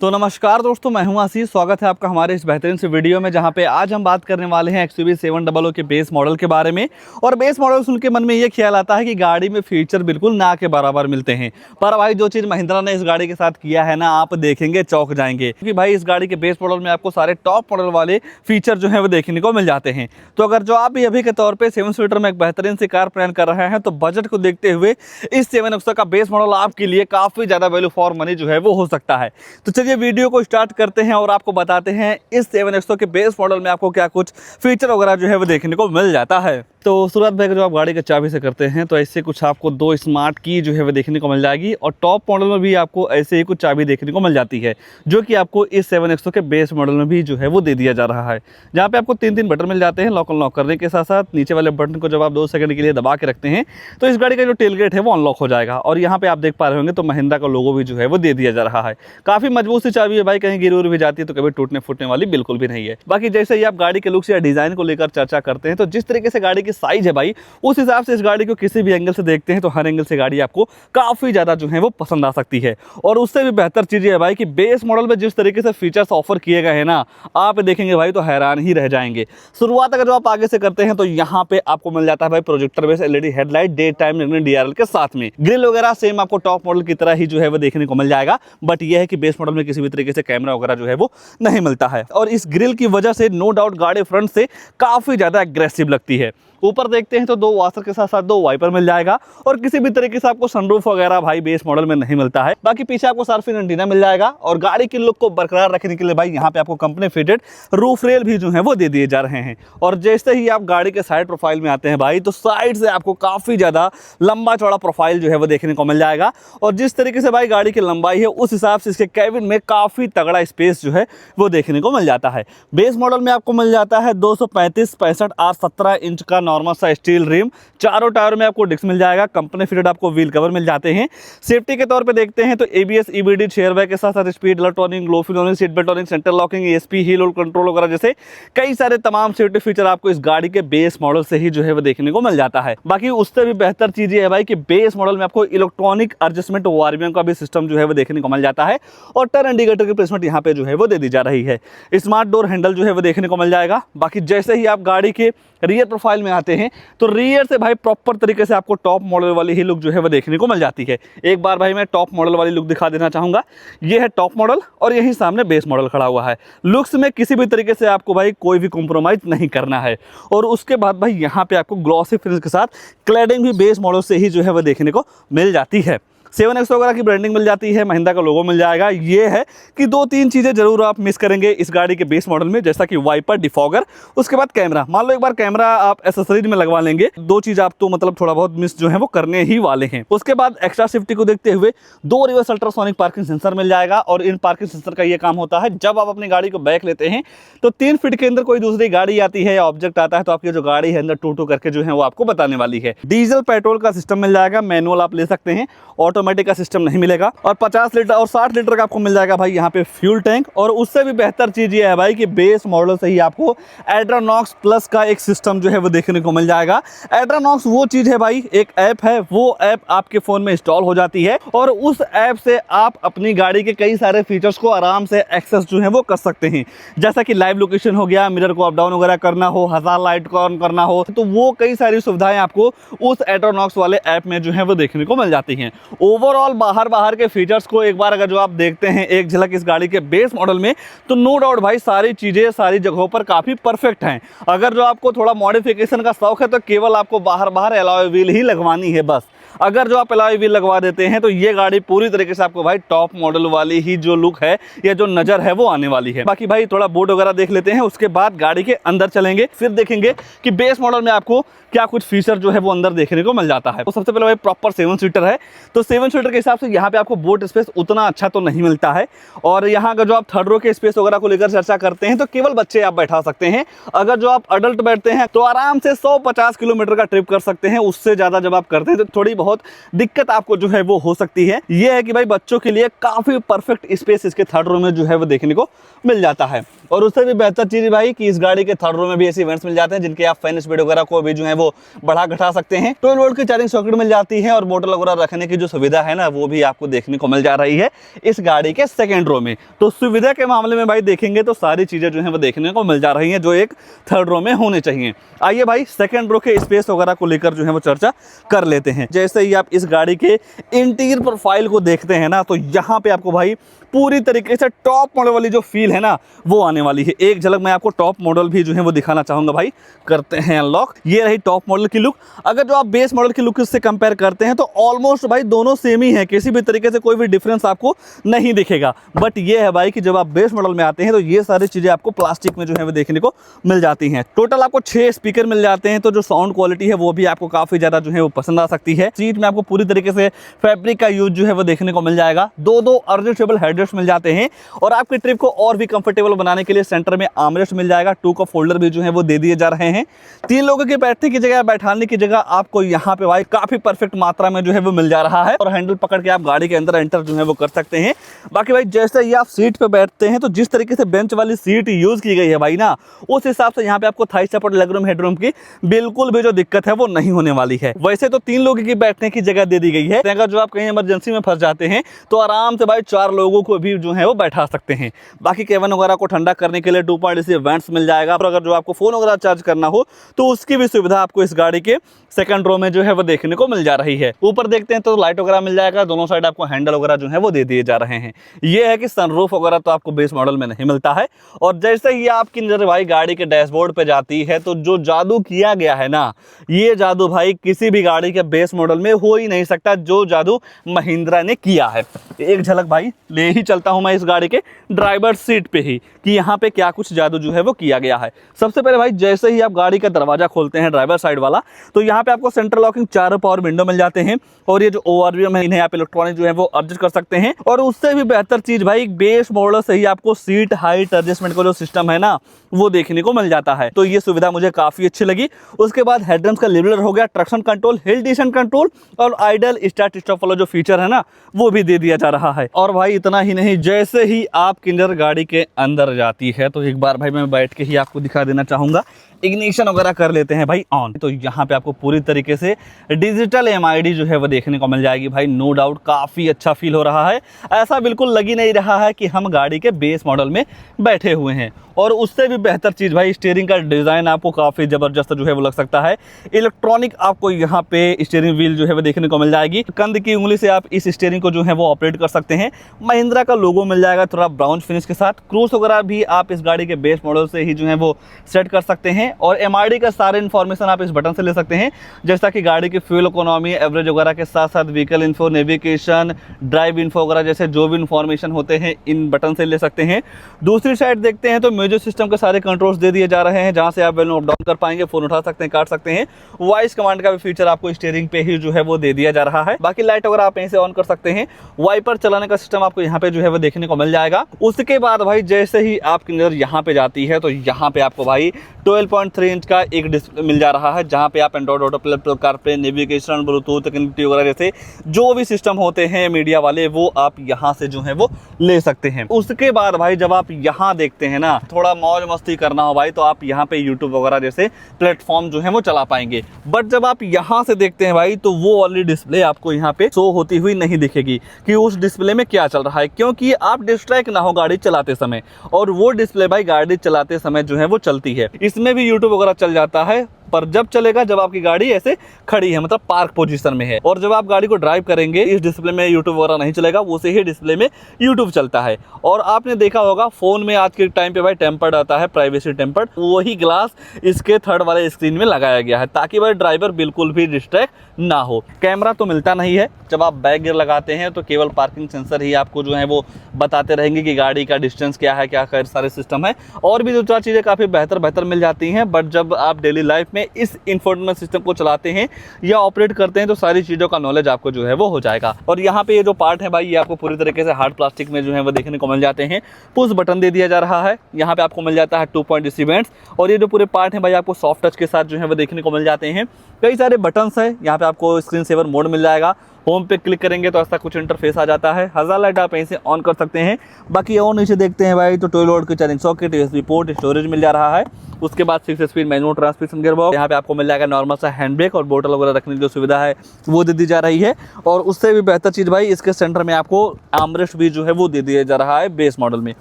तो नमस्कार दोस्तों, मैं हूं आशीष। स्वागत है आपका हमारे इस बेहतरीन से वीडियो में, जहां पे आज हम बात करने वाले हैं XUV 700 के बेस मॉडल के बारे में। और बेस मॉडल सुन के मन में ये ख्याल आता है कि गाड़ी में फीचर बिल्कुल ना के बराबर मिलते हैं। पर भाई जो चीज़ महिंद्रा ने इस गाड़ी के साथ किया है ना, आप देखेंगे चौंक जाएंगे। क्योंकि भाई इस गाड़ी के बेस मॉडल में आपको सारे टॉप मॉडल वाले फीचर जो है वो देखने को मिल जाते हैं। तो अगर जो आप भी अभी के तौर पर 7 सीटर में एक बेहतरीन सी कार प्लान कर रहे हैं, तो बजट को देखते हुए इस 7 का बेस मॉडल आपके लिए काफ़ी ज़्यादा वैल्यू फॉर मनी जो है वो हो सकता है। तो चलिए वीडियो को स्टार्ट करते हैं और आपको बताते हैं इस 7 के बेस मॉडल में आपको क्या कुछ फीचर वगैरह जो है वो देखने को मिल जाता है। तो शुरुआत भाई जो आप गाड़ी के चाबी से करते हैं, तो ऐसे कुछ आपको 2 स्मार्ट की जो है वो देखने को मिल जाएगी। और टॉप मॉडल में भी आपको ऐसे ही कुछ चाबी देखने को मिल जाती है, जो कि आपको इस 7 के बेस मॉडल में भी जो है वो दे दिया जा रहा है। जहाँ पे आपको 3 बटन मिल जाते हैं लॉक अनलॉक करने के साथ साथ। नीचे वाले बटन को जब आप 2 सेकंड के लिए दबा के रखते हैं, तो इस गाड़ी का जो टेल गेट है वो अनलॉक हो जाएगा। और यहाँ पे आप देख पा रहे होंगे तो महिंद्रा का लोगो भी जो है वो दे दिया जा रहा है। काफ़ी मजबूत सी चाबी है भाई, कहीं गिर उर भी जाती है तो कभी टूटने फूटने वाली बिल्कुल भी नहीं है। बाकी जैसे ही आप गाड़ी के लुक्स या डिजाइन को लेकर चर्चा करते हैं, तो जिस तरीके से गाड़ी की साइज है भाई, उस हिसाब से इस गाड़ी को किसी भी एंगल से देखते हैं तो हर एंगल से गाड़ी आपको काफी ज्यादा जो है वो पसंद आ सकती है। और उससे भी बेहतर चीज है भाई कि बेस मॉडल में जिस तरीके से फीचर्स ऑफर किए गए हैं ना, आप देखेंगे भाई तो हैरान ही रह जाएंगे। शुरुआत अगर जो आप आगे से करते हैं, तो यहाँ पे आपको मिल जाता है भाई projector base LED headlight, day time DRL के साथ में। ग्रिल वगैरह सेम आपको टॉप मॉडल की तरह ही जो है वो देखने को मिल जाएगा। बट यह है कि बेस मॉडल में किसी भी तरीके से कैमरा वगैरह जो है वो नहीं मिलता है। और इस ग्रिल की वजह से नो डाउट गाड़ी फ्रंट से काफी ज्यादा एग्रेसिव लगती है। ऊपर देखते हैं तो 2 वॉशर के साथ साथ 2 वाइपर मिल जाएगा। और किसी भी तरीके से आपको सनरूफ वगैरह भाई बेस मॉडल में नहीं मिलता है। बाकी पीछे आपको शार्क फिन एंटीना मिल जाएगा। और गाड़ी की लुक को बरकरार रखने के लिए भाई यहाँ पे आपको कंपनी फिटेड रूफ रेल भी जो है वो दे दिए जा रहे हैं। और जैसे ही आप गाड़ी के साइड प्रोफाइल में आते हैं भाई, तो साइड से आपको काफी ज्यादा लंबा चौड़ा प्रोफाइल जो है वो देखने को मिल जाएगा। और जिस तरीके से भाई गाड़ी की लंबाई है, उस हिसाब से इसके कैबिन में काफी तगड़ा स्पेस जो है वो देखने को मिल जाता है। बेस मॉडल में आपको मिल जाता है 235 65 R17 इंच का नॉर्मल सा स्टील रिम। चारों टायर में आपको डिस्क मिल जाएगा। कंपनी फिटेड आपको व्हील कवर मिल जाते हैं। सेफ्टी के तौर पे देखते हैं तो ABS EBD चेयर बैग के साथ साथ स्पीड अलर्ट वार्निंग, लो fuel warning, seat belt warning, centre locking, ESP hill hold control वगैरह जैसे कई सारे तमाम सेफ्टी फीचर आपको इस गाड़ी के बेस मॉडल से ही जो है वो देखने को मिल जाता है। बाकी उससे भी बेहतर चीज ये है भाई कि बेस मॉडल में आपको इलेक्ट्रॉनिक एडजस्टमेंट ORVM का भी सिस्टम जो है वो देखने को मिल जाता है। और टर्न इंडिकेटर की प्लेसमेंट यहाँ पे जो है वो दे दी जा रही है। स्मार्ट डोर हैंडल जो है वो देखने को मिल जाएगा। बाकी जैसे ही आप गाड़ी के रियर प्रोफाइल में आते हैं, तो रियर से भाई प्रॉपर तरीके से आपको टॉप मॉडल वाली ही लुक जो है वो देखने को मिल जाती है। एक बार भाई मैं टॉप मॉडल वाली लुक दिखा देना चाहूंगा। ये है टॉप मॉडल और यहीं सामने बेस मॉडल खड़ा हुआ है। लुक्स में किसी भी तरीके से आपको भाई कोई भी कॉम्प्रोमाइज नहीं करना है। और उसके बाद भाई यहाँ पे आपको ग्लॉसी फिनिश के साथ क्लैडिंग भी बेस मॉडल से ही जो है वो देखने को मिल जाती है। 7 वगैरह की ब्रांडिंग मिल जाती है, महिंद्रा का लोगो मिल जाएगा। ये है कि 2-3 चीज़ें जरूर आप मिस करेंगे इस गाड़ी के बेस मॉडल में, जैसा कि वाइपर, डिफॉगर, उसके बाद कैमरा। मान लो एक बार कैमरा आप एसेसरीज में लगवा लेंगे, 2 चीज़ आप तो मतलब थोड़ा बहुत मिस जो है वो करने ही वाले हैं। उसके बाद एक्स्ट्रा सेफ्टी को देखते हुए 2 रिवर्स अल्ट्रासोनिक पार्किंग सेंसर मिल जाएगा। और इन पार्किंग सेंसर का ये काम होता है, जब आप अपनी गाड़ी को बैक लेते हैं तो 3 फीट के अंदर कोई दूसरी गाड़ी आती है या ऑब्जेक्ट आता है, तो आपकी जो गाड़ी है अंदर टू करके जो है वो आपको बताने वाली है। डीजल पेट्रोल का सिस्टम मिल जाएगा, मैनुअल आप ले सकते हैं, ऑटोमेटिक का सिस्टम नहीं मिलेगा। और 50 लीटर और 60 लीटर का आपको मिल जाएगा भाई यहाँ पे फ्यूल टैंक। और उससे भी बेहतर चीज ये है भाई कि बेस मॉडल से ही आपको एड्रानॉक्स प्लस का एक सिस्टम जो है वो देखने को मिल जाएगा। एड्रानॉक्स वो चीज है भाई, एक ऐप है, वो ऐप आपके फोन में इंस्टॉल हो जाती है। और उस ऐप से आप अपनी गाड़ी के कई सारे फीचर्स को आराम से एक्सेस जो है वो कर सकते हैं। जैसा कि लाइव लोकेशन हो गया, मिरर को अप डाउन वगैरह करना हो, हज़ार लाइट को ऑन करना हो, तो वो कई सारी सुविधाएं आपको उस एड्रानॉक्स वाले ऐप में जो है वो देखने को मिल जाती हैं। ओवरऑल बाहर के फीचर्स को एक बार अगर जो आप देखते हैं एक झलक इस गाड़ी के बेस मॉडल में, तो नो डाउट भाई सारी चीजें सारी जगहों पर काफी परफेक्ट हैं। अगर जो आपको थोड़ा मॉडिफिकेशन का शौक है, तो केवल आपको बाहर एलॉय व्हील ही लगवानी है बस। अगर जो आप एलॉय व्हील लगवा देते हैं, तो ये गाड़ी पूरी तरीके से आपको भाई टॉप मॉडल वाली ही जो लुक है या जो नजर है वो आने वाली है। बाकी भाई थोड़ा बोर्ड वगैरह देख लेते हैं, उसके बाद गाड़ी के अंदर चलेंगे, फिर देखेंगे कि बेस मॉडल में आपको क्या कुछ फीचर जो है वो अंदर देखने को मिल जाता है। तो सबसे पहले भाई प्रॉपर 7 सीटर है, तो 7 सीटर के हिसाब से यहाँ पे आपको बोट स्पेस उतना अच्छा तो नहीं मिलता है। और यहाँ का जो आप थर्ड रो के स्पेस वगैरह को लेकर चर्चा करते हैं, तो केवल बच्चे आप बैठा सकते हैं। अगर जो आप अडल्ट बैठते हैं, तो आराम से 150 किलोमीटर का ट्रिप कर सकते हैं। उससे ज्यादा जब आप करते हैं तो थोड़ी बहुत दिक्कत आपको जो है वो हो सकती है। ये है कि भाई बच्चों के लिए काफी परफेक्ट स्पेस इसके थर्ड रो में जो है वो देखने को मिल जाता है। और उससे भी बेहतर चीज भाई कि इस गाड़ी के थर्ड रो में भी ऐसे वेंट्स मिल जाते हैं जिनके आप फैन स्पीड वगैरह को भी जो है वो बढ़ा घटा सकते हैं। 12 वोल्ट की चार्जिंग सॉकेट मिल जाती है और बोतल वगैरह रखने की जो सुविधा है ना वो भी आपको देखने को मिल जा रही है इस गाड़ी के सेकंड रो में। तो सुविधा के मामले में भाई देखेंगे तो सारी चीजें जो है वो देखने को मिल जा रही हैं जो एक थर्ड रो में होने चाहिए। आइए भाई सेकंड रो के स्पेस वगैरह को लेकर जो है वो चर्चा कर लेते हैं। जैसे ही आप इस गाड़ी के इंटीरियर प्रोफाइल को देखते हैं ना तो यहाँ पे आपको भाई पूरी तरीके से टॉप मॉडल वाली जो फील है ना वो आने वाली है। एक झलक मैं आपको टॉप मॉडल भी जो है वो दिखाना चाहूंगा भाई। करते हैं अनलॉक। ये रही टॉप मॉडल की लुक। अगर जो आप बेस मॉडल की लुक से कंपेयर करते हैं तो ऑलमोस्ट भाई दोनों सेम ही है, किसी भी तरीके से कोई भी डिफरेंस आपको नहीं दिखेगा। बट ये है भाई कि जब आप बेस मॉडल में आते हैं तो ये सारी चीजें आपको प्लास्टिक में जो है वो देखने को मिल जाती हैं। टोटल आपको 6 स्पीकर मिल जाते हैं, तो जो साउंड क्वालिटी है वो भी आपको काफी ज्यादा जो है वो पसंद आ सकती है। सीट में आपको पूरी तरीके से फैब्रिक का यूज जो है वो देखने को मिल जाएगा। दो एडजस्टेबल हेडरेस्ट मिल जाते हैं और आपकी ट्रिप को और भी कंफर्टेबल बनाने के लिए सेंटर में आर्मरेस्ट मिल जाएगा। 2 कप होल्डर भी जो है वो दे दिए जा रहे हैं। 3 लोगों के बैठने की जगह, बैठाने की जगह आपको यहाँ पे भाई काफी परफेक्ट मात्रा में जो है वो मिल जा रहा है और हैंडल पकड़ के आप गाड़ी के अंदर एंटर जो है वो कर सकते हैं। बाकी भाई जैसे ही आप सीट पे बैठते हैं तो जिस तरीके से बेंच वाली सीट यूज की गई है भाई ना, उस हिसाब से यहाँ पे आपको थाई सपोर्ट, लेगरूम, हेडरूम की बिल्कुल भी जो दिक्कत है वो नहीं होने वाली है। वैसे तो 3 लोगों की बैठने की जगह दे दी गई है, अगर जो आप कहीं इमरजेंसी में फंस जाते हैं तो आराम से भाई 4 लोगों को भी जो है वो बैठा सकते हैं। बाकी केबिन वगैरह को ठंडा करने के लिए 2.AC वेंट्स मिल जाएगा और अगर जो आपको फोन वगैरह चार्ज करना हो तो उसकी भी सुविधा आपको इस गाड़ी के सेकंड रो में जो है वो देखने को मिल जा रही है। ऊपर देखते हैं तो लाइट वगैरह मिल जाएगा, दोनों साइड आपको हैंडल वगैरह जो है वो दे दिए जा रहे हैं। ये है कि सनरूफ वगैरह तो आपको बेस मॉडल में नहीं मिलता है। और जैसे ही आपकी नजर भाई गाड़ी के डैशबोर्ड पे जाती है तो जो जादू किया गया है ना, ये जादू भाई किसी भी गाड़ी के बेस मॉडल में हो ही नहीं सकता जो जादू महिंद्रा ने किया है। एक झलक भाई ले ही चलता हूं मैं इस गाड़ी के ड्राइवर सीट पे ही कि यहाँ पे क्या कुछ जादू जो है वो किया गया है। सबसे पहले भाई जैसे ही आप गाड़ी का दरवाजा खोलते हैं ड्राइवर साइड वाला, तो यहाँ पे आपको सेंट्रल लॉकिंग 4 पावर विंडो मिल जाते हैं और ये जो ओवरव्यू है इन्हें आप इलेक्ट्रॉनिक जो है वो एडजस्ट कर सकते हैं। और उससे भी बेहतर चीज भाई बेस मॉडल से ही आपको सीट हाइट एडजस्टमेंट का जो सिस्टम है ना वो देखने को मिल जाता है, तो ये सुविधा मुझे काफी अच्छी लगी। उसके बाद हेडरम्स का लेवलर हो गया, traction control, hill descent control और आइडल स्टार्ट स्टॉप वाला जो फीचर है ना वो भी दे दिया जा रहा है। और भाई इतना ही नहीं, जैसे ही आप किंजर गाड़ी के अंदर जाती है तो एक बार भाई मैं बैठ के ही आपको दिखा देना चाहूंगा। इग्निशन वगैरह कर लेते हैं भाई ऑन, तो यहाँ पे आपको पूरी तरीके से डिजिटल MID जो है वो देखने को मिल जाएगी भाई। नो डाउट काफ़ी अच्छा फील हो रहा है, ऐसा बिल्कुल लग ही नहीं रहा है कि हम गाड़ी के बेस मॉडल में बैठे हुए हैं। और उससे भी बेहतर चीज़ भाई स्टीयरिंग का डिज़ाइन आपको काफ़ी ज़बरदस्त जो है वो लग सकता है। इलेक्ट्रॉनिक आपको यहाँ पे स्टीयरिंग व्हील जो है वो देखने को मिल जाएगी। कंध की उंगली से आप इस स्टीयरिंग को जो है वो ऑपरेट कर सकते हैं। महिंद्रा का लोगो मिल जाएगा थोड़ा ब्राउन फिनिश के साथ। क्रूज वगैरह भी आप इस गाड़ी के बेस मॉडल से ही जो है वो सेट कर सकते हैं और MID का सारे इन्फॉर्मेशन आप इस बटन से ले सकते हैं, जैसा कि गाड़ी की फ्यूल इकोनॉमी, एवरेज वगैरह के साथ साथ vehicle info, navigation, drive info वगैरह जैसे जो भी इन्फॉर्मेशन होते हैं इन बटन से ले सकते हैं। दूसरी साइड देखते हैं तो म्यूजिक सिस्टम के सारे कंट्रोल्स दे दिए जा रहे हैं, जहां से आप वॉल्यूम अप डाउन कर पाएंगे, फोन उठा सकते हैं, काट सकते हैं। वॉइस कमांड का भी फीचर आपको स्टीयरिंग पे ही जो है वो दे दिया जा रहा है। बाकी लाइट वगैरह आप यहीं से ऑन कर सकते हैं। वाइपर चलाने का सिस्टम आपको यहाँ पे जो है वो देखने को मिल जाएगा। उसके बाद भाई जैसे ही आपकी नजर यहाँ पे जाती है तो यहाँ पे आपको भाई 12.3 इंच का एक डिस्प्ले मिल जा रहा है, जहां पे आप Android auto, Apple CarPlay, navigation, Bluetooth, connectivity वगैरह जैसे जो भी सिस्टम होते हैं मीडिया वाले वो आप यहां से जो है वो ले सकते हैं। उसके बाद भाई जब आप यहां देखते हैं ना, थोड़ा मौज मस्ती करना हो भाई तो आप यहां पे यूट्यूब वगैरह जैसे प्लेटफॉर्म जो है वो चला पाएंगे। बट जब आप यहां से देखते हैं भाई तो वो वाली डिस्प्ले आपको यहाँ पे शो होती हुई नहीं दिखेगी कि उस डिस्प्ले में क्या चल रहा है, क्योंकि आप डिस्ट्रैक्ट ना हो गाड़ी चलाते समय। और वो डिस्प्ले भाई गाड़ी चलाते समय जो है वो चलती है, इसमें भी यूट्यूब वगैरह चल जाता है, पर जब चलेगा जब आपकी गाड़ी ऐसे खड़ी है, मतलब पार्क पोजीशन में है। और जब आप गाड़ी को ड्राइव करेंगे इस डिस्प्ले में यूट्यूब वगैरह नहीं चलेगा, उसे ही डिस्प्ले में यूट्यूब चलता है। और आपने देखा होगा फोन में आज के टाइम पे भाई टेम्पर्ड आता है, प्राइवेसी टेम्पर्ड, वही ग्लास इसके थर्ड वाले स्क्रीन में लगाया गया है ताकि भाई ड्राइवर बिल्कुल भी डिस्ट्रैक्ट ना हो। कैमरा तो मिलता नहीं है, जब आप बैक गियर लगाते हैं तो केवल पार्किंग सेंसर ही आपको जो है वो बताते रहेंगे कि गाड़ी का डिस्टेंस क्या है, क्या सारे सिस्टम है। और भी दो चार चीज़ें काफ़ी बेहतर मिल जाती हैं। बट जब आप डेली लाइफ में इस इंफोटेनमेंट सिस्टम को चलाते हैं या ऑपरेट करते हैं तो सारी चीज़ों का नॉलेज आपको जो है वो हो जाएगा। और यहाँ पे ये जो पार्ट है भाई ये आपको पूरी तरीके से हार्ड प्लास्टिक में जो है वो देखने को मिल जाते हैं। पुश बटन दे दिया जा रहा है, यहाँ पे आपको मिल जाता है 2.AC वेंट्स। और ये जो पूरे पार्ट है भाई आपको सॉफ्ट टच के साथ जो है वो देखने को मिल जाते हैं। कई सारे बटन्स है, यहाँ पे आपको स्क्रीन सेवर मोड मिल जाएगा, होम पे क्लिक करेंगे तो ऐसा कुछ इंटरफेस आ जाता है। हज़ार लाइट आप यहीं से ऑन कर सकते हैं। बाकी और नीचे देखते हैं भाई तो 12 वोल्ट की charging socket, USB port, storage मिल जा रहा है। उसके बाद 6 स्पीड मैनुअल ट्रांसमिशन गियरबॉक्स, यहाँ पे आपको मिल जाएगा नॉर्मल सा हैंड ब्रेक और बोतल वगैरह रखने की जो सुविधा है वो दे दी जा रही है। और उससे भी बेहतर चीज़ भाई इसके सेंटर में आपको आर्मरेस्ट भी जो है वो दे दिया जा रहा है बेस मॉडल में,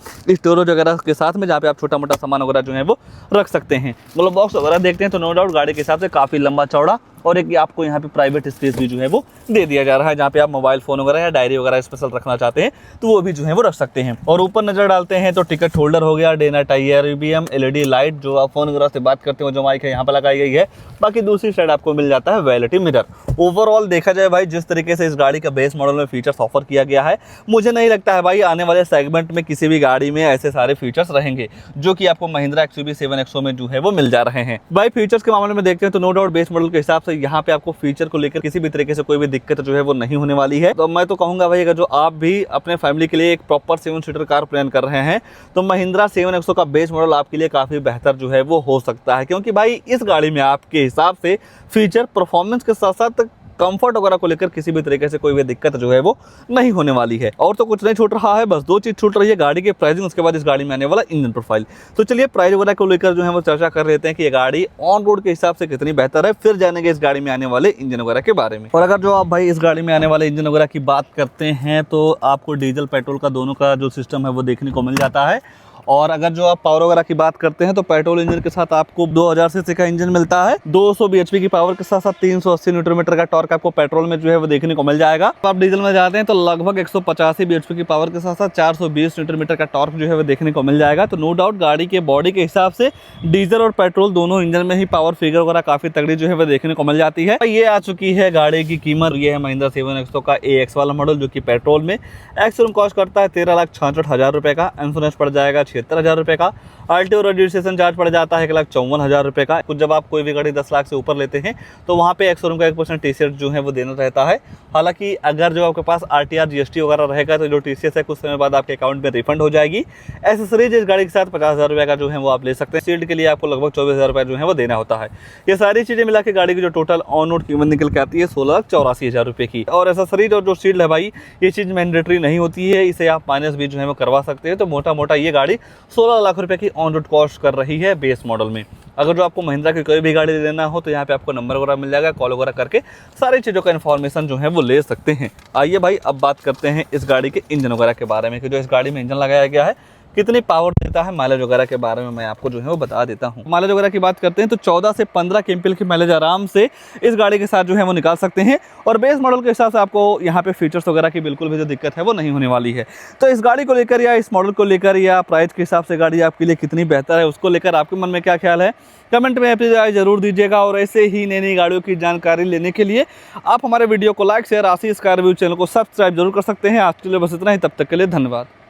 स्टोरेज वगैरह के साथ में, जहाँ पे आप छोटा मोटा सामान वगैरह जो है वो रख सकते हैं। मतलब बॉक्स वगैरह देखते हैं तो नो डाउट गाड़ी के हिसाब से काफ़ी लंबा चौड़ा, और एक आपको यहाँ पे प्राइवेट स्पेस भी जो है वो दे दिया जा रहा है, जहाँ पे आप मोबाइल फ़ोन वगैरह या डायरी वगैरह स्पेशल रखना चाहते हैं तो वो भी जो है वो रख सकते हैं। और ऊपर नज़र डालते हैं तो टिकट होल्डर हो गया, day night IR EBM, LED light, जो आप फ़ोन वगैरह से बात करते हो जो माइक है यहाँ पर लगाई गई है। बाकी दूसरी साइड आपको मिल जाता है वैलिटी मिरर। ओवरऑल देखा जाए भाई जिस तरीके से इस गाड़ी का बेस मॉडल में फीचर्स ऑफर किया गया है, मुझे नहीं लगता है भाई आने वाले सेगमेंट में किसी भी गाड़ी में ऐसे सारे फीचर्स रहेंगे जो कि आपको महिंद्रा XUV 7XO में जो है वो मिल जा रहे हैं। भाई फीचर्स के मामले में देखते हैं तो नो डाउट बेस मॉडल के हिसाब से यहाँ पे आपको फीचर को लेकर किसी भी तरीके से कोई भी दिक्कत जो है वो नहीं होने वाली है। तो मैं तो कहूंगा भाई अगर जो आप भी अपने फैमिली के लिए एक प्रॉपर 7 सीटर कार प्लान कर रहे हैं तो महिंद्रा 7XO का बेस मॉडल आपके लिए काफ़ी बेहतर जो है वो हो सकता है, क्योंकि भाई इस गाड़ी में आपके हिसाब से फीचर परफॉर्मेंस के साथ साथ कंफर्ट वगैरह को लेकर किसी भी तरीके से कोई भी दिक्कत जो है वो नहीं होने वाली है। और तो कुछ नहीं छूट रहा है, बस 2 चीज़ छूट रही है, गाड़ी के प्राइसिंग, उसके बाद इस गाड़ी में आने वाला इंजन प्रोफाइल। तो चलिए प्राइस वगैरह को लेकर जो है वो चर्चा कर लेते हैं कि ये गाड़ी ऑन रोड के हिसाब से कितनी बेहतर है, फिर जानेंगे इस गाड़ी में आने वाले इंजन वगैरह के बारे में। और अगर जो आप भाई इस गाड़ी में आने वाले इंजन वगैरह की बात करते हैं तो आपको डीजल पेट्रोल का दोनों का जो सिस्टम है वो देखने को मिल जाता है। और अगर जो आप पावर वगैरह की बात करते हैं तो पेट्रोल इंजन के साथ आपको 2000 सीसी का इंजन मिलता है, 200 bhp की पावर के साथ साथ 380 न्यूटन मीटर का टॉर्क आपको पेट्रोल में जो है वो देखने को मिल जाएगा। तो आप डीजल में जाते हैं तो लगभग 185 bhp की पावर के साथ साथ 420 न्यूटन मीटर का टॉर्क जो है वो देखने को मिल जाएगा। तो नो डाउट गाड़ी के बॉडी के हिसाब से डीजल और पेट्रोल दोनों इंजन में ही पावर फिगर वगैरह काफी तगड़ी जो है वो देखने को मिल जाती है। ये आ चुकी है गाड़ी की कीमत, ये है महिंद्रा 7XO का AX वाला मॉडल जो कि पेट्रोल में एक्स-शोरूम कॉस्ट करता है 13,66,000 रुपये का, इंश्योरेंस पड़ जाएगा 76,000 रुपये का, RTO रजिस्ट्रेशन चार्ज पड़ जाता है 1,54,000 रुपये का। कुछ जब आप कोई भी गाड़ी 10 लाख से ऊपर लेते हैं तो वहाँ पे एक्स-शोरूम का 1% TCS जो है वो देना रहता है। हालांकि अगर जो आपके पास RTR GST वगैरह रहेगा तो जो TCS है कुछ समय बाद आपके अकाउंट में रिफंड हो जाएगी। एसेसरीज इस गाड़ी के साथ 50,000 रुपये का जो है वो आप ले सकते हैं। सीट के लिए आपको लगभग 24,000 रुपये जो है वो देना होता है। ये सारी चीज़ें मिला के गाड़ी की जो टोटल ऑन रोड कीमत निकल के आती है 16,84,000 रुपये की। और एसेसरीज और जो सीट है भाई ये चीज़ मैंडेटरी नहीं होती है, इसे आप माइनस भी जो है वो करवा सकते हैं। तो मोटा मोटा ये गाड़ी 16 लाख रुपए की ऑन रोड कॉस्ट कर रही है बेस मॉडल में। अगर जो आपको महिंद्रा की कोई भी गाड़ी लेना हो तो यहाँ पे आपको नंबर वगैरह मिल जाएगा, कॉल वगैरह करके सारी चीज़ों का इन्फॉर्मेशन जो है वो ले सकते हैं। आइए भाई अब बात करते हैं इस गाड़ी के इंजन वगैरह के बारे में कि जो इस गाड़ी में इंजन लगाया गया है कितनी पावर देता है, माइलेज वगैरह के बारे में मैं आपको जो है वो बता देता हूँ। माइलेज वगैरह की बात करते हैं तो 14 से 15 KMPL की माइलेज आराम से इस गाड़ी के साथ जो है वो निकाल सकते हैं। और बेस मॉडल के हिसाब से आपको यहाँ पे फीचर्स वगैरह की बिल्कुल भी जो दिक्कत है वो नहीं होने वाली है। तो इस गाड़ी को लेकर या इस मॉडल को लेकर या प्राइस के हिसाब से गाड़ी आपके लिए कितनी बेहतर है उसको लेकर आपके मन में क्या ख्याल है, कमेंट में अपनी राय जरूर दीजिएगा। और ऐसे ही नई नई गाड़ियों की जानकारी लेने के लिए आप हमारे वीडियो को लाइक शेयर आशीष कार रिव्यू चैनल को सब्सक्राइब जरूर कर सकते हैं। आज के लिए बस इतना ही, तब तक के लिए धन्यवाद।